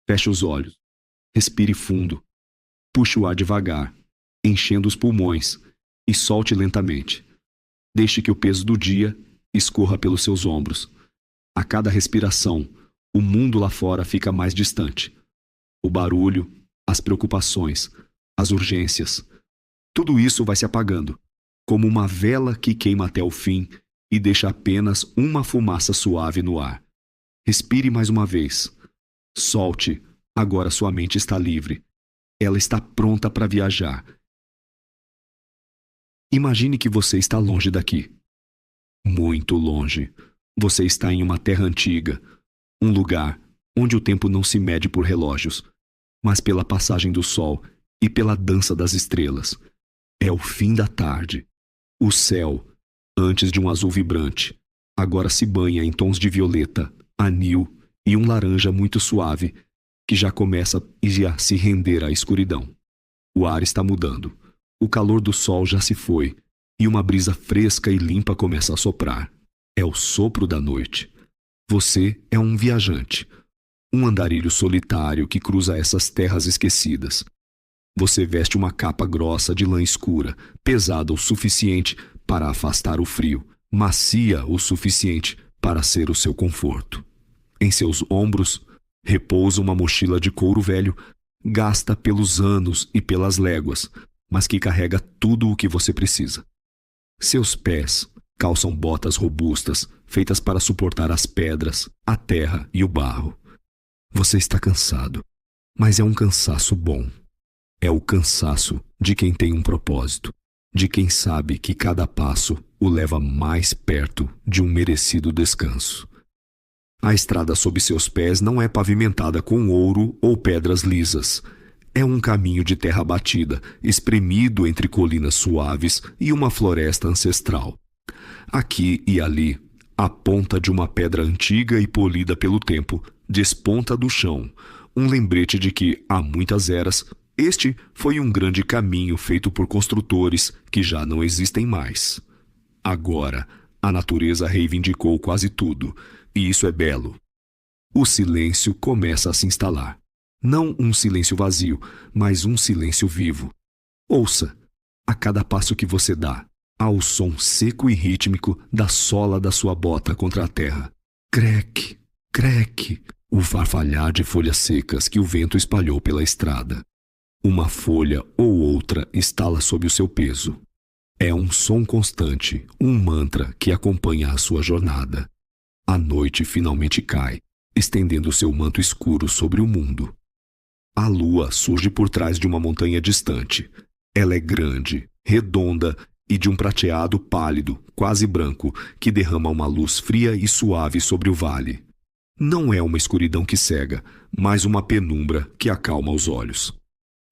Feche os olhos. Respire fundo. Puxe o ar devagar, enchendo os pulmões, e solte lentamente. Deixe que o peso do dia escorra pelos seus ombros. A cada respiração, o mundo lá fora fica mais distante. O barulho, as preocupações, as urgências, tudo isso vai se apagando, como uma vela que queima até o fim e deixa apenas uma fumaça suave no ar. Respire mais uma vez. Solte, agora sua mente está livre. Ela está pronta para viajar. Imagine que você está longe daqui. Muito longe. Você está em uma terra antiga, um lugar onde o tempo não se mede por relógios, mas pela passagem do sol e pela dança das estrelas. É o fim da tarde. O céu, antes de um azul vibrante, agora se banha em tons de violeta, anil e um laranja muito suave, que já começa a se render à escuridão. O ar está mudando. O calor do sol já se foi, e uma brisa fresca e limpa começa a soprar. É o sopro da noite. Você é um viajante, um andarilho solitário que cruza essas terras esquecidas. Você veste uma capa grossa de lã escura, pesada o suficiente para afastar o frio, macia o suficiente para ser o seu conforto. Em seus ombros repousa uma mochila de couro velho, gasta pelos anos e pelas léguas, mas que carrega tudo o que você precisa. Seus pés calçam botas robustas, feitas para suportar as pedras, a terra e o barro. Você está cansado, mas é um cansaço bom. É o cansaço de quem tem um propósito, de quem sabe que cada passo o leva mais perto de um merecido descanso. A estrada sob seus pés não é pavimentada com ouro ou pedras lisas. É um caminho de terra batida, espremido entre colinas suaves e uma floresta ancestral. Aqui e ali, a ponta de uma pedra antiga e polida pelo tempo desponta do chão, um lembrete de que, há muitas eras, este foi um grande caminho feito por construtores que já não existem mais. Agora, a natureza reivindicou quase tudo, e isso é belo. O silêncio começa a se instalar. Não um silêncio vazio, mas um silêncio vivo. Ouça, a cada passo que você dá, há o som seco e rítmico da sola da sua bota contra a terra. Creque, creque, o farfalhar de folhas secas que o vento espalhou pela estrada. Uma folha ou outra estala sob o seu peso. É um som constante, um mantra que acompanha a sua jornada. A noite finalmente cai, estendendo seu manto escuro sobre o mundo. A lua surge por trás de uma montanha distante. Ela é grande, redonda e de um prateado pálido, quase branco, que derrama uma luz fria e suave sobre o vale. Não é uma escuridão que cega, mas uma penumbra que acalma os olhos.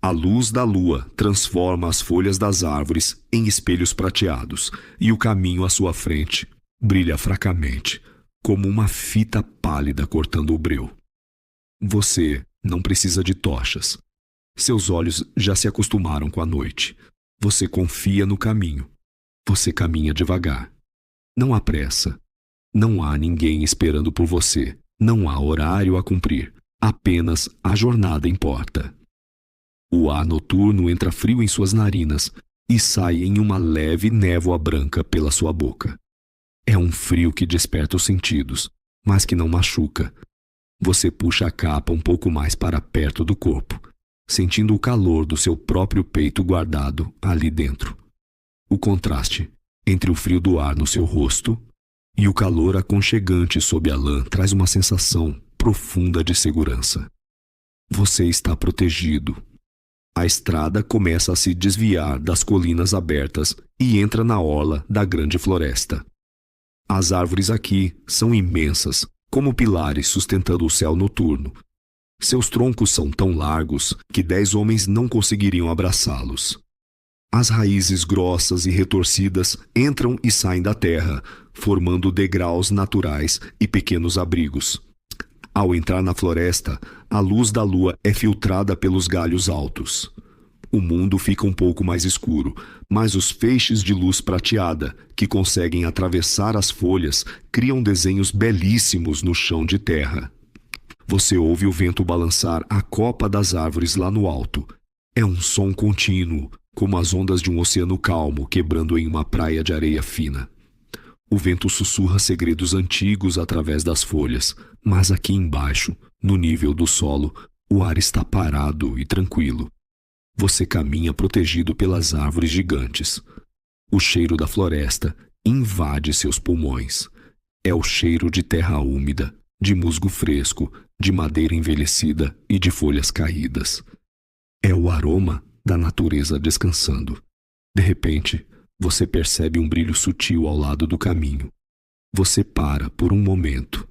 A luz da lua transforma as folhas das árvores em espelhos prateados, e o caminho à sua frente brilha fracamente, como uma fita pálida cortando o breu. Você não precisa de tochas. Seus olhos já se acostumaram com a noite. Você confia no caminho. Você caminha devagar. Não há pressa. Não há ninguém esperando por você. Não há horário a cumprir. Apenas a jornada importa. O ar noturno entra frio em suas narinas e sai em uma leve névoa branca pela sua boca. É um frio que desperta os sentidos, mas que não machuca. Você puxa a capa um pouco mais para perto do corpo, sentindo o calor do seu próprio peito guardado ali dentro. O contraste entre o frio do ar no seu rosto e o calor aconchegante sob a lã traz uma sensação profunda de segurança. Você está protegido. A estrada começa a se desviar das colinas abertas e entra na orla da grande floresta. As árvores aqui são imensas, como pilares sustentando o céu noturno. Seus troncos são tão largos que 10 homens não conseguiriam abraçá-los. As raízes grossas e retorcidas entram e saem da terra, formando degraus naturais e pequenos abrigos. Ao entrar na floresta, a luz da lua é filtrada pelos galhos altos. O mundo fica um pouco mais escuro, mas os feixes de luz prateada, que conseguem atravessar as folhas, criam desenhos belíssimos no chão de terra. Você ouve o vento balançar a copa das árvores lá no alto. É um som contínuo, como as ondas de um oceano calmo quebrando em uma praia de areia fina. O vento sussurra segredos antigos através das folhas, mas aqui embaixo, no nível do solo, o ar está parado e tranquilo. Você caminha protegido pelas árvores gigantes. O cheiro da floresta invade seus pulmões. É o cheiro de terra úmida, de musgo fresco, de madeira envelhecida e de folhas caídas. É o aroma da natureza descansando. De repente, você percebe um brilho sutil ao lado do caminho. Você para por um momento.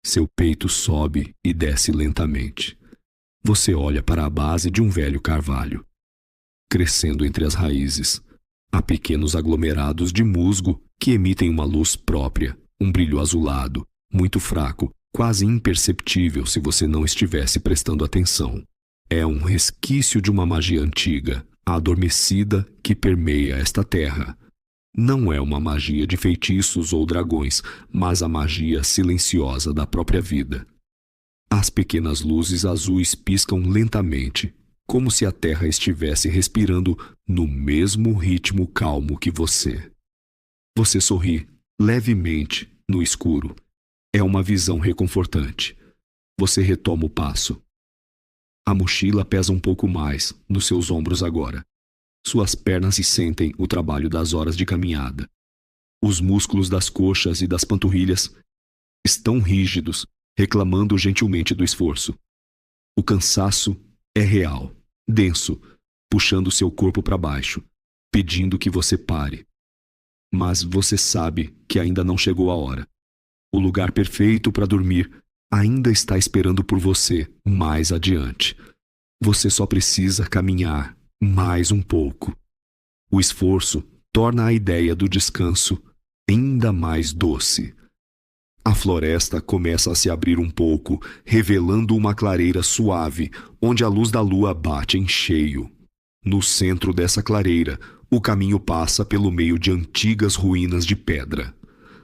Seu peito sobe e desce lentamente. Você olha para a base de um velho carvalho. Crescendo entre as raízes, há pequenos aglomerados de musgo que emitem uma luz própria, um brilho azulado, muito fraco, quase imperceptível se você não estivesse prestando atenção. É um resquício de uma magia antiga, adormecida, que permeia esta terra. Não é uma magia de feitiços ou dragões, mas a magia silenciosa da própria vida. As pequenas luzes azuis piscam lentamente, como se a terra estivesse respirando no mesmo ritmo calmo que você. Você sorri, levemente, no escuro. É uma visão reconfortante. Você retoma o passo. A mochila pesa um pouco mais nos seus ombros agora. Suas pernas sentem o trabalho das horas de caminhada. Os músculos das coxas e das panturrilhas estão rígidos, reclamando gentilmente do esforço. O cansaço é real, denso, puxando seu corpo para baixo, pedindo que você pare. Mas você sabe que ainda não chegou a hora. O lugar perfeito para dormir ainda está esperando por você mais adiante. Você só precisa caminhar mais um pouco. O esforço torna a ideia do descanso ainda mais doce. A floresta começa a se abrir um pouco, revelando uma clareira suave, onde a luz da lua bate em cheio. No centro dessa clareira, o caminho passa pelo meio de antigas ruínas de pedra.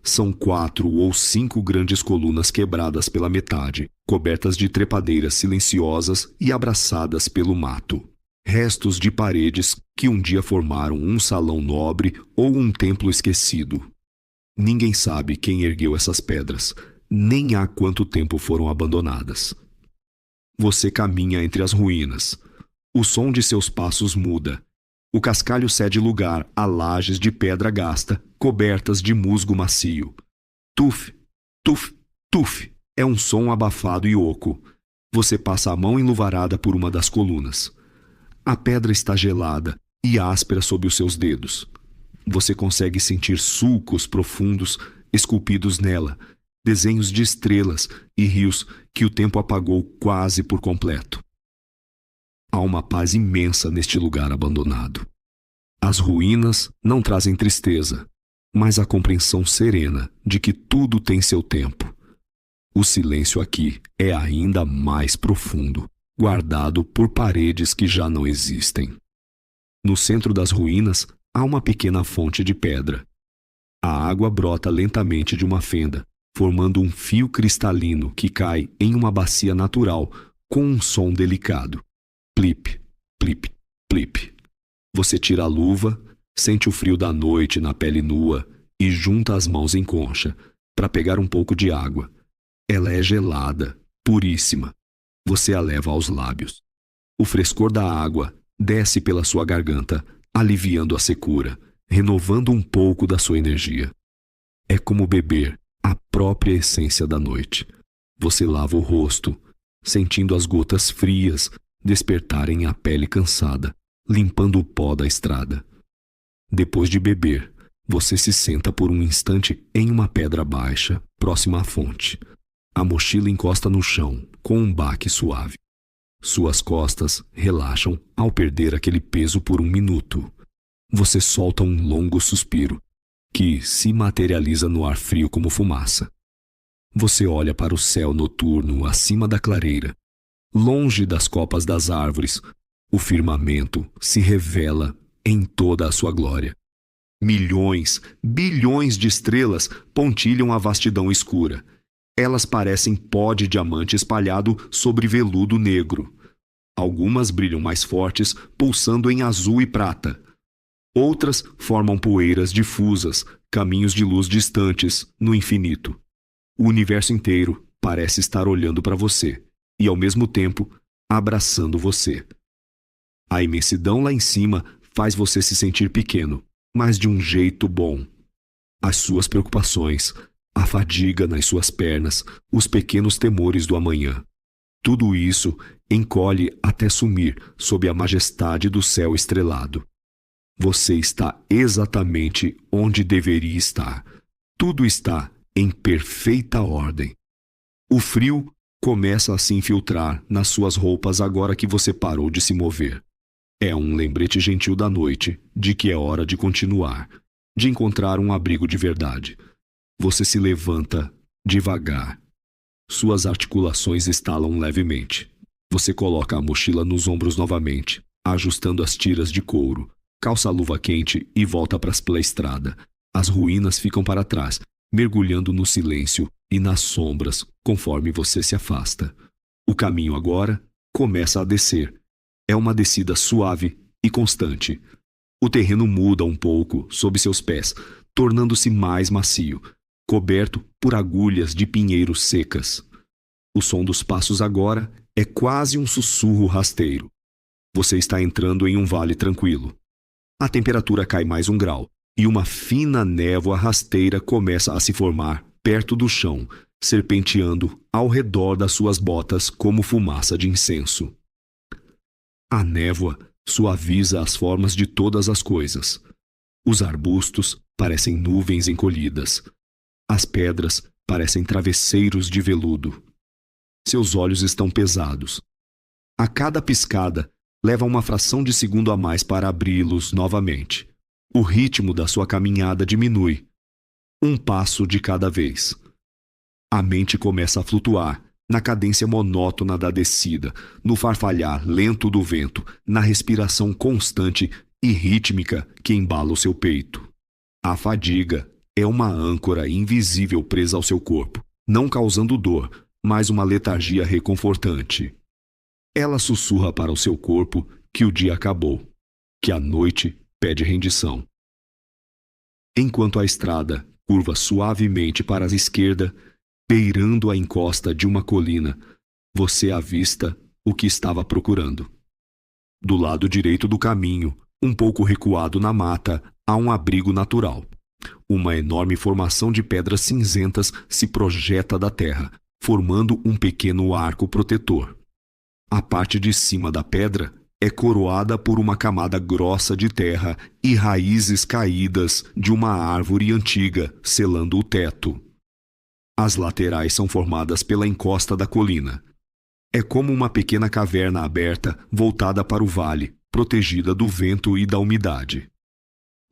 São 4 ou 5 grandes colunas quebradas pela metade, cobertas de trepadeiras silenciosas e abraçadas pelo mato. Restos de paredes que um dia formaram um salão nobre ou um templo esquecido. Ninguém sabe quem ergueu essas pedras, nem há quanto tempo foram abandonadas. Você caminha entre as ruínas. O som de seus passos muda. O cascalho cede lugar a lajes de pedra gasta, cobertas de musgo macio. Tuf, tuf, tuf. É um som abafado e oco. Você passa a mão enluvarada por uma das colunas. A pedra está gelada e áspera sob os seus dedos. Você consegue sentir sulcos profundos esculpidos nela, desenhos de estrelas e rios que o tempo apagou quase por completo. Há uma paz imensa neste lugar abandonado. As ruínas não trazem tristeza, mas a compreensão serena de que tudo tem seu tempo. O silêncio aqui é ainda mais profundo, guardado por paredes que já não existem. No centro das ruínas há uma pequena fonte de pedra. A água brota lentamente de uma fenda, formando um fio cristalino que cai em uma bacia natural com um som delicado. Plip, plip, plip. Você tira a luva, sente o frio da noite na pele nua e junta as mãos em concha para pegar um pouco de água. Ela é gelada, puríssima. Você a leva aos lábios. O frescor da água desce pela sua garganta, aliviando a secura, renovando um pouco da sua energia. É como beber a própria essência da noite. Você lava o rosto, sentindo as gotas frias despertarem a pele cansada, limpando o pó da estrada. Depois de beber, você se senta por um instante em uma pedra baixa, próxima à fonte. A mochila encosta no chão, com um baque suave. Suas costas relaxam ao perder aquele peso por um minuto. Você solta um longo suspiro, que se materializa no ar frio como fumaça. Você olha para o céu noturno acima da clareira. Longe das copas das árvores, o firmamento se revela em toda a sua glória. Milhões, bilhões de estrelas pontilham a vastidão escura. Elas parecem pó de diamante espalhado sobre veludo negro. Algumas brilham mais fortes, pulsando em azul e prata. Outras formam poeiras difusas, caminhos de luz distantes, no infinito. O universo inteiro parece estar olhando para você e, ao mesmo tempo, abraçando você. A imensidão lá em cima faz você se sentir pequeno, mas de um jeito bom. As suas preocupações, a fadiga nas suas pernas, os pequenos temores do amanhã. Tudo isso encolhe até sumir sob a majestade do céu estrelado. Você está exatamente onde deveria estar. Tudo está em perfeita ordem. O frio começa a se infiltrar nas suas roupas agora que você parou de se mover. É um lembrete gentil da noite de que é hora de continuar, de encontrar um abrigo de verdade. Você se levanta devagar. Suas articulações estalam levemente. Você coloca a mochila nos ombros novamente, ajustando as tiras de couro, calça a luva quente e volta para a estrada. As ruínas ficam para trás, mergulhando no silêncio e nas sombras conforme você se afasta. O caminho agora começa a descer. É uma descida suave e constante. O terreno muda um pouco sob seus pés, tornando-se mais macio, coberto por agulhas de pinheiros secas. O som dos passos agora é quase um sussurro rasteiro. Você está entrando em um vale tranquilo. A temperatura cai mais 1 grau e uma fina névoa rasteira começa a se formar perto do chão, serpenteando ao redor das suas botas como fumaça de incenso. A névoa suaviza as formas de todas as coisas. Os arbustos parecem nuvens encolhidas. As pedras parecem travesseiros de veludo. Seus olhos estão pesados. A cada piscada, leva uma fração de segundo a mais para abri-los novamente. O ritmo da sua caminhada diminui. Um passo de cada vez. A mente começa a flutuar, na cadência monótona da descida, no farfalhar lento do vento, na respiração constante e rítmica que embala o seu peito. A fadiga é uma âncora invisível presa ao seu corpo, não causando dor, mas uma letargia reconfortante. Ela sussurra para o seu corpo que o dia acabou, que a noite pede rendição. Enquanto a estrada curva suavemente para a esquerda, beirando a encosta de uma colina, você avista o que estava procurando. Do lado direito do caminho, um pouco recuado na mata, há um abrigo natural. Uma enorme formação de pedras cinzentas se projeta da terra, formando um pequeno arco protetor. A parte de cima da pedra é coroada por uma camada grossa de terra e raízes caídas de uma árvore antiga, selando o teto. As laterais são formadas pela encosta da colina. É como uma pequena caverna aberta voltada para o vale, protegida do vento e da umidade.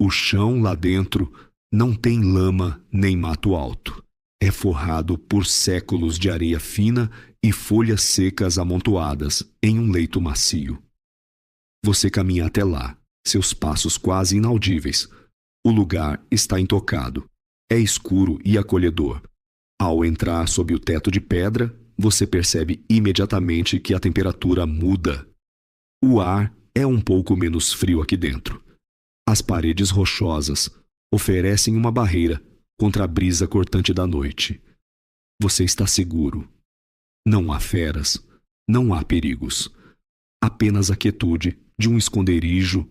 O chão lá dentro não tem lama nem mato alto. É forrado por séculos de areia fina e folhas secas amontoadas em um leito macio. Você caminha até lá, seus passos quase inaudíveis. O lugar está intocado. É escuro e acolhedor. Ao entrar sob o teto de pedra, você percebe imediatamente que a temperatura muda. O ar é um pouco menos frio aqui dentro. As paredes rochosas oferecem uma barreira contra a brisa cortante da noite. Você está seguro. Não há feras, não há perigos. Apenas a quietude de um esconderijo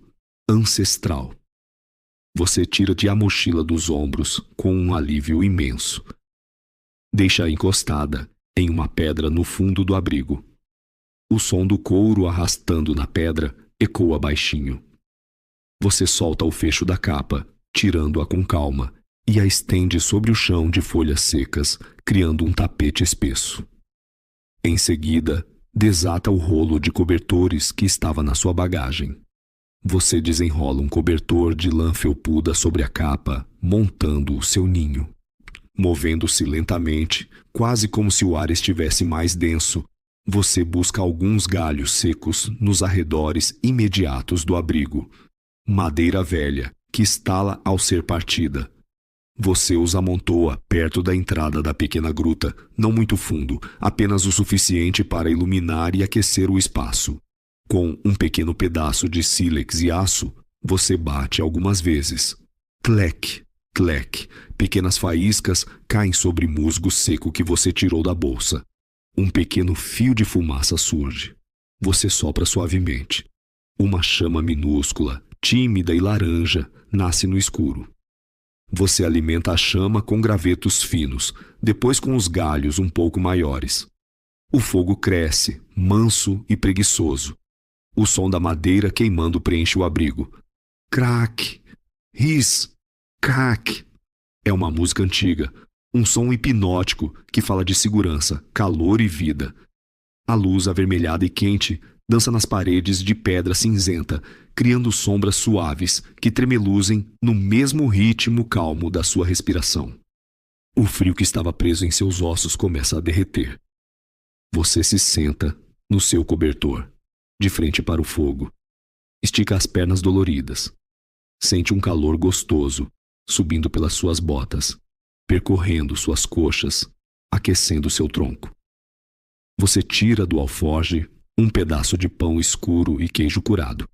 ancestral. Você tira-te a mochila dos ombros com um alívio imenso. Deixa-a encostada em uma pedra no fundo do abrigo. O som do couro arrastando na pedra ecoa baixinho. Você solta o fecho da capa, tirando-a com calma, e a estende sobre o chão de folhas secas, criando um tapete espesso. Em seguida, desata o rolo de cobertores que estava na sua bagagem. Você desenrola um cobertor de lã felpuda sobre a capa, montando o seu ninho. Movendo-se lentamente, quase como se o ar estivesse mais denso, você busca alguns galhos secos nos arredores imediatos do abrigo. Madeira velha, que estala ao ser partida. Você os amontoa perto da entrada da pequena gruta, não muito fundo, apenas o suficiente para iluminar e aquecer o espaço. Com um pequeno pedaço de sílex e aço, você bate algumas vezes. Clec, clec. Pequenas faíscas caem sobre musgo seco que você tirou da bolsa. Um pequeno fio de fumaça surge. Você sopra suavemente. Uma chama minúscula, tímida e laranja, nasce no escuro. Você alimenta a chama com gravetos finos, depois com os galhos um pouco maiores. O fogo cresce, manso e preguiçoso. O som da madeira queimando preenche o abrigo. Crack, ris, crack. É uma música antiga, um som hipnótico que fala de segurança, calor e vida. A luz avermelhada e quente dança nas paredes de pedra cinzenta, criando sombras suaves que tremeluzem no mesmo ritmo calmo da sua respiração. O frio que estava preso em seus ossos começa a derreter. Você se senta no seu cobertor, de frente para o fogo. Estica as pernas doloridas. Sente um calor gostoso subindo pelas suas botas, percorrendo suas coxas, aquecendo seu tronco. Você tira do alforje um pedaço de pão escuro e queijo curado.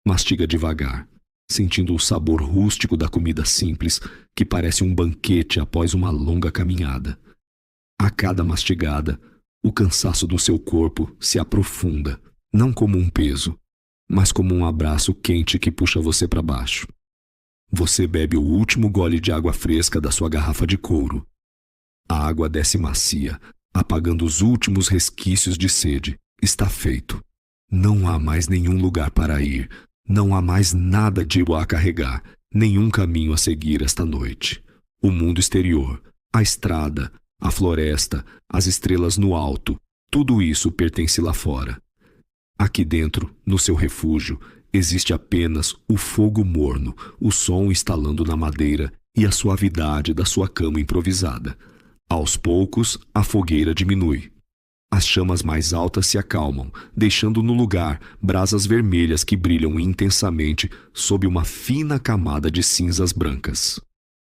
Mastiga devagar, sentindo o sabor rústico da comida simples que parece um banquete após uma longa caminhada. A cada mastigada, o cansaço do seu corpo se aprofunda, não como um peso, mas como um abraço quente que puxa você para baixo. Você bebe o último gole de água fresca da sua garrafa de couro. A água desce macia, apagando os últimos resquícios de sede. Está feito. Não há mais nenhum lugar para ir. Não há mais nada de a carregar. Nenhum caminho a seguir esta noite. O mundo exterior, a estrada, a floresta, as estrelas no alto, tudo isso pertence lá fora. Aqui dentro, no seu refúgio, existe apenas o fogo morno, o som estalando na madeira e a suavidade da sua cama improvisada. Aos poucos, a fogueira diminui. As chamas mais altas se acalmam, deixando no lugar brasas vermelhas que brilham intensamente sob uma fina camada de cinzas brancas.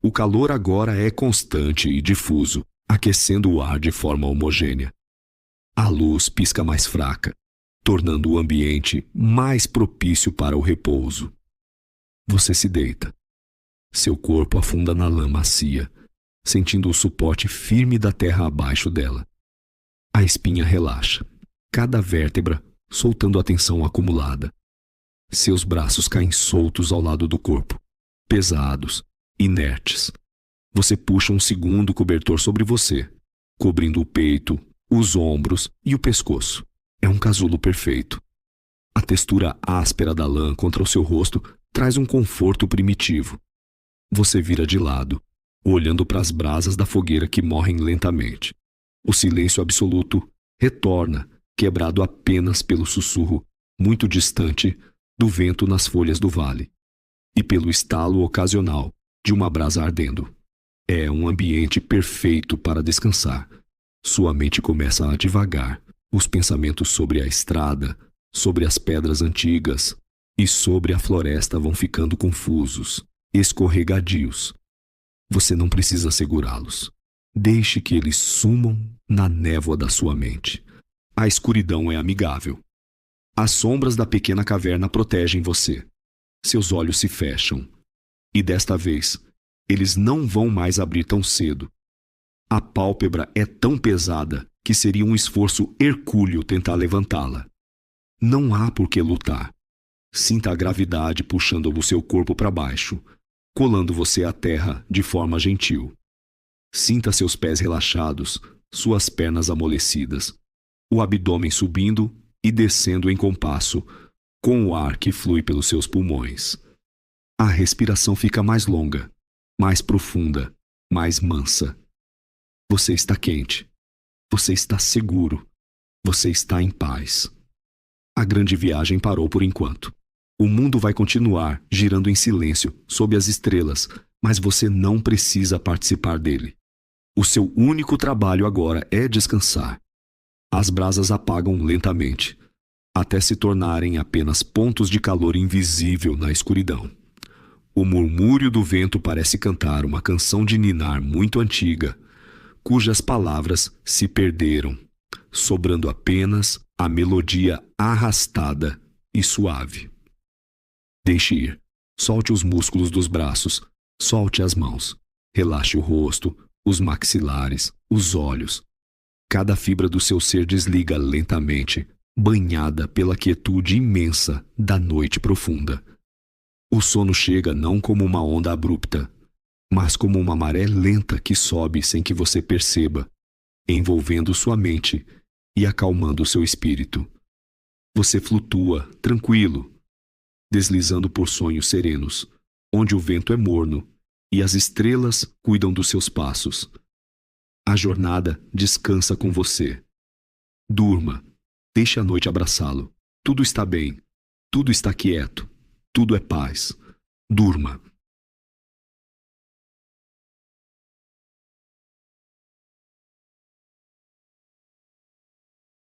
O calor agora é constante e difuso, aquecendo o ar de forma homogênea. A luz pisca mais fraca, tornando o ambiente mais propício para o repouso. Você se deita. Seu corpo afunda na lã macia, sentindo o suporte firme da terra abaixo dela. A espinha relaxa, cada vértebra soltando a tensão acumulada. Seus braços caem soltos ao lado do corpo, pesados, inertes. Você puxa um segundo cobertor sobre você, cobrindo o peito, os ombros e o pescoço. É um casulo perfeito. A textura áspera da lã contra o seu rosto traz um conforto primitivo. Você vira de lado, olhando para as brasas da fogueira que morrem lentamente. O silêncio absoluto retorna, quebrado apenas pelo sussurro, muito distante, do vento nas folhas do vale, e pelo estalo ocasional de uma brasa ardendo. É um ambiente perfeito para descansar. Sua mente começa a divagar. Os pensamentos sobre a estrada, sobre as pedras antigas e sobre a floresta vão ficando confusos, escorregadios. Você não precisa segurá-los. Deixe que eles sumam na névoa da sua mente. A escuridão é amigável. As sombras da pequena caverna protegem você. Seus olhos se fecham. E desta vez, eles não vão mais abrir tão cedo. A pálpebra é tão pesada que seria um esforço hercúleo tentar levantá-la. Não há por que lutar. Sinta a gravidade puxando o seu corpo para baixo, colando você à terra de forma gentil. Sinta seus pés relaxados, suas pernas amolecidas, o abdômen subindo e descendo em compasso, com o ar que flui pelos seus pulmões. A respiração fica mais longa, mais profunda, mais mansa. Você está quente. Você está seguro. Você está em paz. A grande viagem parou por enquanto. O mundo vai continuar girando em silêncio sob as estrelas, mas você não precisa participar dele. O seu único trabalho agora é descansar. As brasas apagam lentamente, até se tornarem apenas pontos de calor invisível na escuridão. O murmúrio do vento parece cantar uma canção de ninar muito antiga, cujas palavras se perderam, sobrando apenas a melodia arrastada e suave. Deixe ir. Solte os músculos dos braços, solte as mãos. Relaxe o rosto, os maxilares, os olhos. Cada fibra do seu ser desliga lentamente, banhada pela quietude imensa da noite profunda. O sono chega não como uma onda abrupta, mas como uma maré lenta que sobe sem que você perceba, envolvendo sua mente e acalmando seu espírito. Você flutua, tranquilo, deslizando por sonhos serenos, onde o vento é morno e as estrelas cuidam dos seus passos. A jornada descansa com você. Durma, deixe a noite abraçá-lo. Tudo está bem, tudo está quieto, tudo é paz. Durma.